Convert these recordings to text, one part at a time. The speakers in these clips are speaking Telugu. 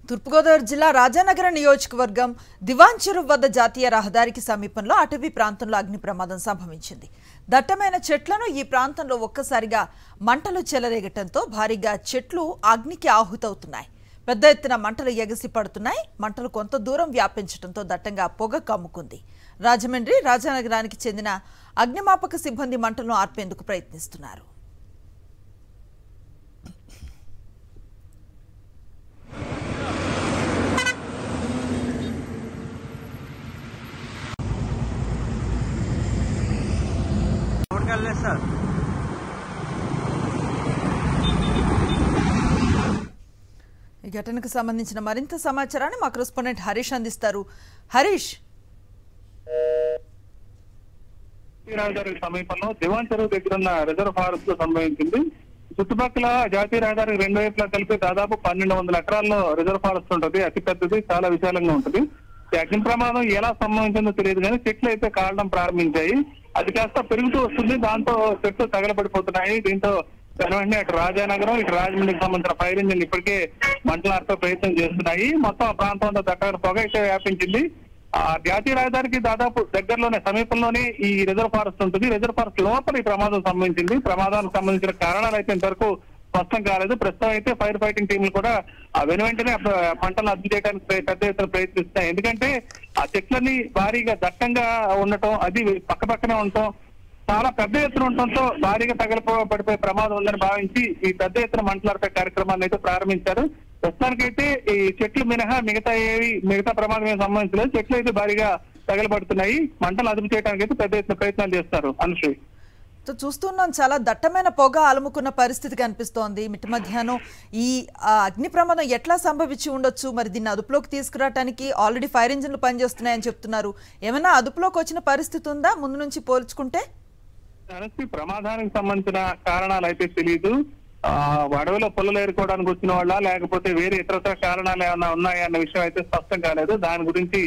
తూర్పుగోదావరి జిల్లా రాజానగరం నియోజకవర్గం దివాన్ చెరువు వద్ద జాతీయ రహదారికి సమీపంలో అటవీ ప్రాంతంలో అగ్ని ప్రమాదం సంభవించింది. దట్టమైన చెట్లను ఈ ప్రాంతంలో ఒక్కసారిగా మంటలు చెలరేగటంతో భారీగా చెట్లు అగ్నికి ఆహుతవుతున్నాయి. పెద్ద ఎత్తున మంటలు ఎగసి పడుతున్నాయి. మంటలు కొంత దూరం వ్యాపించడంతో దట్టంగా పొగ కమ్ముకుంది. రాజమండ్రి రాజానగరానికి చెందిన అగ్నిమాపక సిబ్బంది మంటలను ఆర్పేందుకు ప్రయత్నిస్తున్నారు. ఈ ఘటనకు సంబంధించిన మరింత సమాచారాన్ని మా కరెస్పాండెంట్ హరీష్ అందిస్తారు. హరీష్, రహదారికి సమీపంలో దివాన్ చెరువు దగ్గర ఉన్న రిజర్వ్ ఫారెస్ట్ లో సంభవించింది. చుట్టుపక్కల జాతీయ రహదారికి రెండు వైపులా కలిపి దాదాపు 1200 ఎకరాల్లో రిజర్వ్ ఫారెస్ట్ ఉంటుంది. అతి పెద్దది, చాలా విశాలంగా ఉంటుంది. ఈ అగ్ని ప్రమాదం ఎలా సంభవించిందో తెలియదు కానీ చెట్లు అయితే కాలడం ప్రారంభించాయి. అది కాస్త పెరుగుతూ వస్తుంది. దాంతో చెట్లు తగలబడిపోతున్నాయి. దీంతో వెంటనే అటు రాజానగరం, ఇటు రాజమండ్రికి సంబంధించిన ఫైర్ ఇంజిన్ ఇప్పటికే మంటలార్పే ప్రయత్నం చేస్తున్నాయి. మొత్తం ఆ ప్రాంతం అంతా దట్టమైన పొగ అయితే వ్యాపించింది. ఆ జాతీయ రహదారికి దాదాపు దగ్గరలోనే, సమీపంలోనే ఈ రిజర్వ్ ఫారెస్ట్ ఉంటుంది. రిజర్వ్ ఫారెస్ట్ లోపల ఈ ప్రమాదం సంభవించింది. ప్రమాదానికి సంబంధించిన కారణాలు అయితే ఇంతవరకు స్పష్టం కాలేదు. ప్రస్తుతం అయితే ఫైర్ ఫైటింగ్ టీంలు కూడా వెంటనే పంటలను అదుపు చేయడానికి పెద్ద ఎత్తున ప్రయత్నిస్తున్నాయి. ఎందుకంటే ఆ చెట్లని భారీగా దట్టంగా ఉండటం, అది పక్కనే ఉండటం, చాలా పెద్ద ఎత్తున ఉండటంతో భారీగా పడిపోయే ప్రమాదం ఉందని భావించి ఈ పెద్ద ఎత్తున మంటలార్పే కార్యక్రమాన్ని అయితే ప్రారంభించారు. ప్రస్తుతానికైతే ఈ చెట్లు మినహా మిగతా ప్రమాదం ఏం సంబంధించలేదు. చెట్లు అయితే భారీగా తగలబడుతున్నాయి. మంటలు అదుపు చేయడానికి అయితే పెద్ద ఎత్తున ప్రయత్నాలు చేస్తారు. అనుశ్రీ, చూస్తున్నాం చాలా దట్టమైన పొగ అలుముకున్న పరిస్థితి కనిపిస్తోంది. మిట్ట మధ్యాహ్నం ఈ అగ్ని ప్రమాదం ఎట్లా సంభవించి ఉండొచ్చు? మరి దీన్ని అదుపులోకి తీసుకురావడానికి ఆల్రెడీ ఫైర్ ఇంజిన్లు పనిచేస్తున్నాయని చెప్తున్నారు. ఏమైనా అదుపులోకి వచ్చిన పరిస్థితి ఉందా ముందు నుంచి పోల్చుకుంటే? ప్రమాదానికి సంబంధించిన కారణాలు అయితే తెలియదు. అడవిలో పొల్లలు ఏరుకోవడానికి వచ్చిన వాళ్ళ, లేకపోతే వేరే ఇతరత్ర కారణాలు ఏమైనా ఉన్నాయా అన్న విషయం అయితే స్పష్టం కాలేదు. దాని గురించి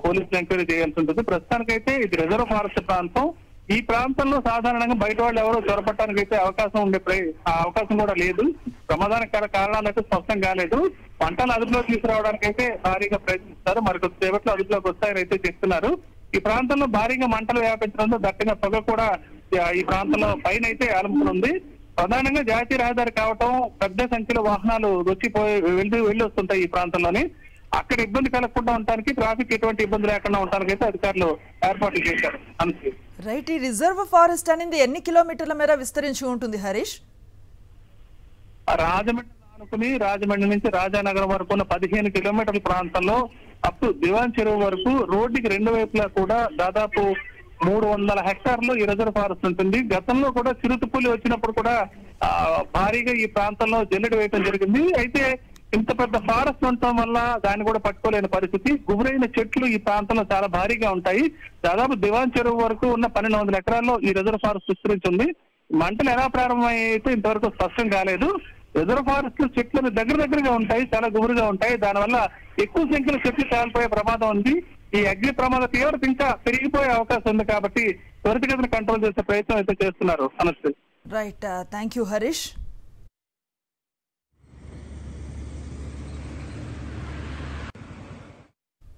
పోలీసులు ఎంక్వైరీ చేయాల్సి ఉంటుంది. ప్రస్తుతానికైతే ఇది రిజర్వ్ ఫారెస్ట్ ప్రాంతం. ఈ ప్రాంతంలో సాధారణంగా బయట వాళ్ళు ఎవరో చొరపట్టడానికి అయితే అవకాశం కూడా లేదు. ప్రమాదానికి కారణాలు అయితే స్పష్టం కాలేదు. పంటలు అదుపులోకి తీసుకురావడానికి అయితే భారీగా ప్రయత్నిస్తారు. మరికొద్ది సేపట్లో అదుపులోకి వస్తాయని అయితే చెప్తున్నారు. ఈ ప్రాంతంలో భారీగా మంటలు వ్యాపించడంతో దట్టంగా పొగ కూడా ఈ ప్రాంతంలో పైన అయితే అలుముతుంది. ప్రధానంగా జాతీయ రహదారి కావటం, పెద్ద సంఖ్యలో వాహనాలు వెళ్ళి వస్తుంటాయి ఈ ప్రాంతంలోని. అక్కడ ఇబ్బంది కలగకుండా ఉండడానికి, ట్రాఫిక్ ఎటువంటి ఇబ్బంది లేకుండా ఉండడానికి అయితే అధికారులు ఏర్పాట్లు చేశారు. రైట్, ఈ రిజర్వ్ ఫారెస్ట్ అనేది ఎన్ని కిలోమీటర్ల మేర విస్తరించి ఉంటుంది హరీష్? రాజమండ్రి నుంచి రాజానగరం వరకు ఉన్న 15 కిలోమీటర్ల ప్రాంతంలో అప్ టు దివాన్ చెరువు వరకు రోడ్డుకి రెండు వైపులా కూడా దాదాపు 300 హెక్టార్లు ఈ రిజర్వ్ ఫారెస్ట్ ఉంటుంది. గతంలో కూడా చిరుతపులి వచ్చినప్పుడు కూడా భారీగా ఈ ప్రాంతంలో జల్లెడ వేయడం జరిగింది. అయితే ఇంత పెద్ద ఫారెస్ట్ ఉండటం వల్ల దాన్ని కూడా పట్టుకోలేని పరిస్థితి. గుబురైన చెట్లు ఈ ప్రాంతంలో చాలా భారీగా ఉంటాయి. దాదాపు దివాన్ చెరువు వరకు ఉన్న 1200 ఎకరాల్లో ఈ రిజర్వ్ ఫారెస్ట్ విస్తరించింది. మంటలు ఎలా ప్రారంభమైతే ఇంతవరకు స్పష్టం కాలేదు. రిజర్వ్ ఫారెస్ట్ లో చెట్లు దగ్గరగా ఉంటాయి, చాలా గుబురుగా ఉంటాయి. దానివల్ల ఎక్కువ సంఖ్యలో చెట్లు కాలిపోయే ప్రమాదం ఉంది. ఈ అగ్ని ప్రమాద తీవ్రత ఇంకా పెరిగిపోయే అవకాశం ఉంది. కాబట్టి త్వరితగతిన కంట్రోల్ చేసే ప్రయత్నం అయితే చేస్తున్నారు. Right, thank you Harish.